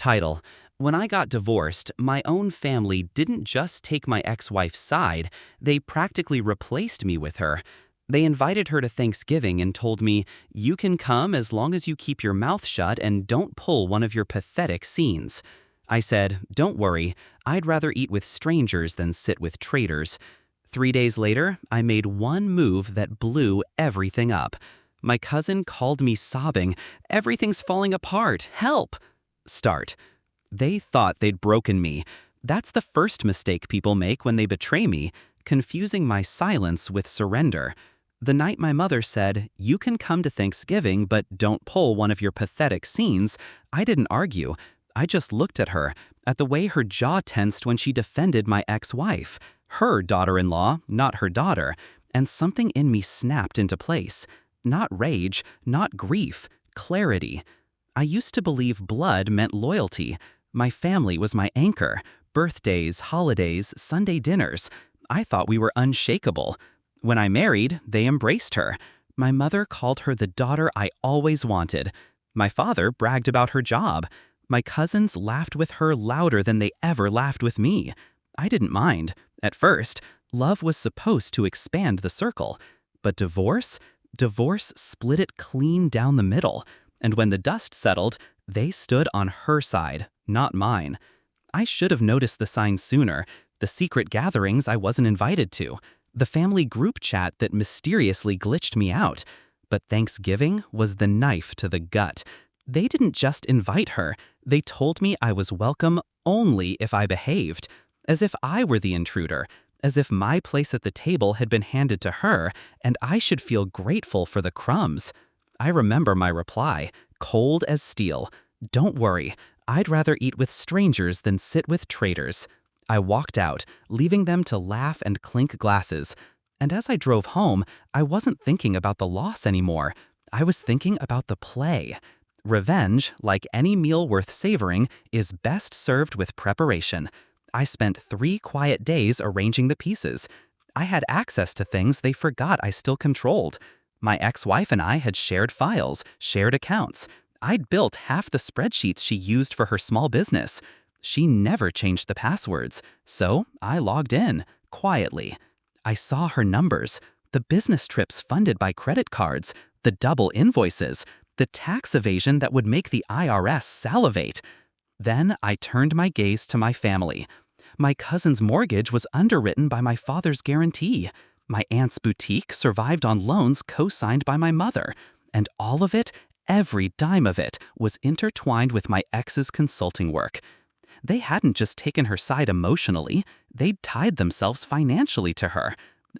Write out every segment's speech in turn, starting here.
Title: When I got divorced, my own family didn't just take my ex-wife's side, they practically replaced me with her. They invited her to Thanksgiving and told me, "You can come as long as you keep your mouth shut and don't pull one of your pathetic scenes." I said, "Don't worry, I'd rather eat with strangers than sit with traitors." 3 days later, I made one move that blew everything up. My cousin called me sobbing, "Everything's falling apart, help!" Start. They thought they'd broken me. That's the first mistake people make when they betray me, confusing my silence with surrender. The night my mother said, "You can come to Thanksgiving, but don't pull one of your pathetic scenes," I didn't argue. I just looked at her, at the way her jaw tensed when she defended my ex-wife, her daughter-in-law, not her daughter, and something in me snapped into place. Not rage, not grief, clarity. I used to believe blood meant loyalty. My family was my anchor. Birthdays, holidays, Sunday dinners. I thought we were unshakable. When I married, they embraced her. My mother called her the daughter I always wanted. My father bragged about her job. My cousins laughed with her louder than they ever laughed with me. I didn't mind. At first, love was supposed to expand the circle. But divorce? Divorce split it clean down the middle. And when the dust settled, they stood on her side, not mine. I should have noticed the signs sooner, the secret gatherings I wasn't invited to, the family group chat that mysteriously glitched me out. But Thanksgiving was the knife to the gut. They didn't just invite her, they told me I was welcome only if I behaved, as if I were the intruder, as if my place at the table had been handed to her and I should feel grateful for the crumbs. I remember my reply, cold as steel. "Don't worry, I'd rather eat with strangers than sit with traitors." I walked out, leaving them to laugh and clink glasses. And as I drove home, I wasn't thinking about the loss anymore. I was thinking about the play. Revenge, like any meal worth savoring, is best served with preparation. I spent 3 quiet days arranging the pieces. I had access to things they forgot I still controlled. My ex-wife and I had shared files, shared accounts. I'd built half the spreadsheets she used for her small business. She never changed the passwords, so I logged in, quietly. I saw her numbers, the business trips funded by credit cards, the double invoices, the tax evasion that would make the IRS salivate. Then I turned my gaze to my family. My cousin's mortgage was underwritten by my father's guarantee. My aunt's boutique survived on loans co-signed by my mother. And all of it, every dime of it, was intertwined with my ex's consulting work. They hadn't just taken her side emotionally, they'd tied themselves financially to her.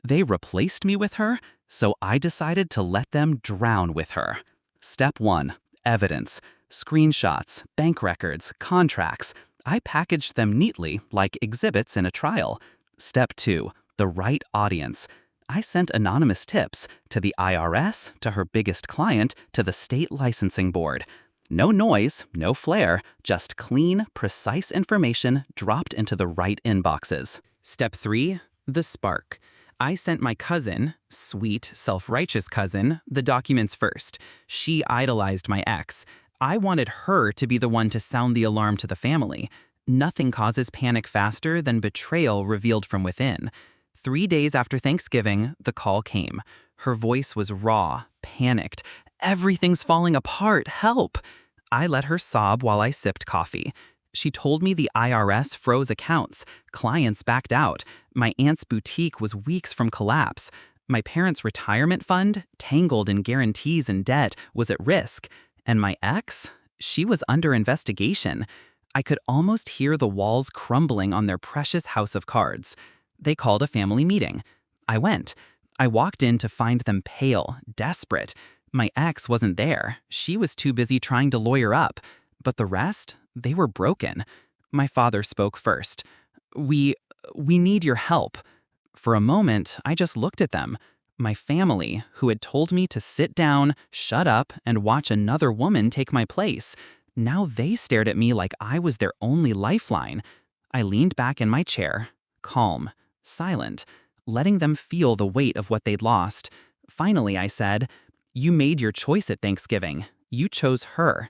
They replaced me with her, so I decided to let them drown with her. Step 1. Evidence. Screenshots, bank records, contracts. I packaged them neatly, like exhibits in a trial. Step 2. The right audience. I sent anonymous tips to the IRS, to her biggest client, to the state licensing board. No noise, no flair, just clean, precise information dropped into the right inboxes. Step 3. The spark. I sent my cousin, sweet, self-righteous cousin, the documents first. She idolized my ex. I wanted her to be the one to sound the alarm to the family. Nothing causes panic faster than betrayal revealed from within. 3 days after Thanksgiving, the call came. Her voice was raw, panicked. "Everything's falling apart, help!" I let her sob while I sipped coffee. She told me the IRS froze accounts, clients backed out, my aunt's boutique was weeks from collapse, my parents' retirement fund, tangled in guarantees and debt, was at risk, and my ex, she was under investigation. I could almost hear the walls crumbling on their precious house of cards. They called a family meeting. I went. I walked in to find them pale, desperate. My ex wasn't there. She was too busy trying to lawyer up. But the rest, they were broken. My father spoke first. We need your help." For a moment, I just looked at them. My family, who had told me to sit down, shut up, and watch another woman take my place. Now they stared at me like I was their only lifeline. I leaned back in my chair, calm, silent, letting them feel the weight of what they'd lost. Finally, I said, "You made your choice at Thanksgiving. You chose her."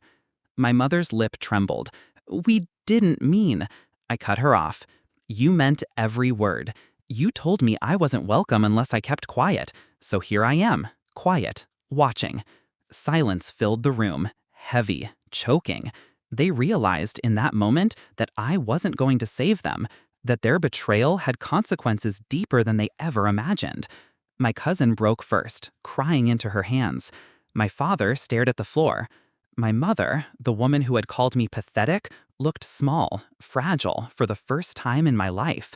My mother's lip trembled. We didn't mean. I cut her off. You meant every word. You told me I wasn't welcome unless I kept quiet. So here I am, quiet, watching. Silence filled the room, heavy, choking. They realized in that moment that I wasn't going to save them, that their betrayal had consequences deeper than they ever imagined. My cousin broke first, crying into her hands. My father stared at the floor. My mother, the woman who had called me pathetic, looked small, fragile for the first time in my life.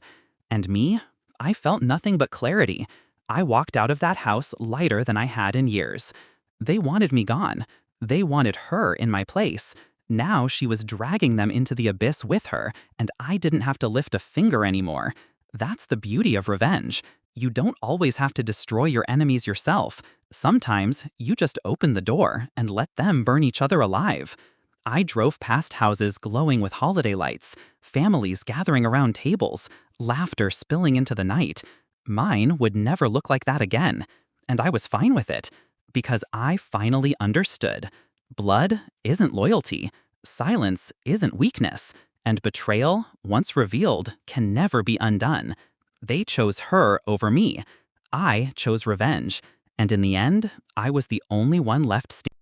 And me? I felt nothing but clarity. I walked out of that house lighter than I had in years. They wanted me gone. They wanted her in my place. Now she was dragging them into the abyss with her, and I didn't have to lift a finger anymore. That's the beauty of revenge. You don't always have to destroy your enemies yourself. Sometimes you just open the door and let them burn each other alive. I drove past houses glowing with holiday lights, families gathering around tables, laughter spilling into the night. Mine would never look like that again. And I was fine with it, because I finally understood. Blood isn't loyalty, silence isn't weakness, and betrayal, once revealed, can never be undone. They chose her over me. I chose revenge. And in the end, I was the only one left standing.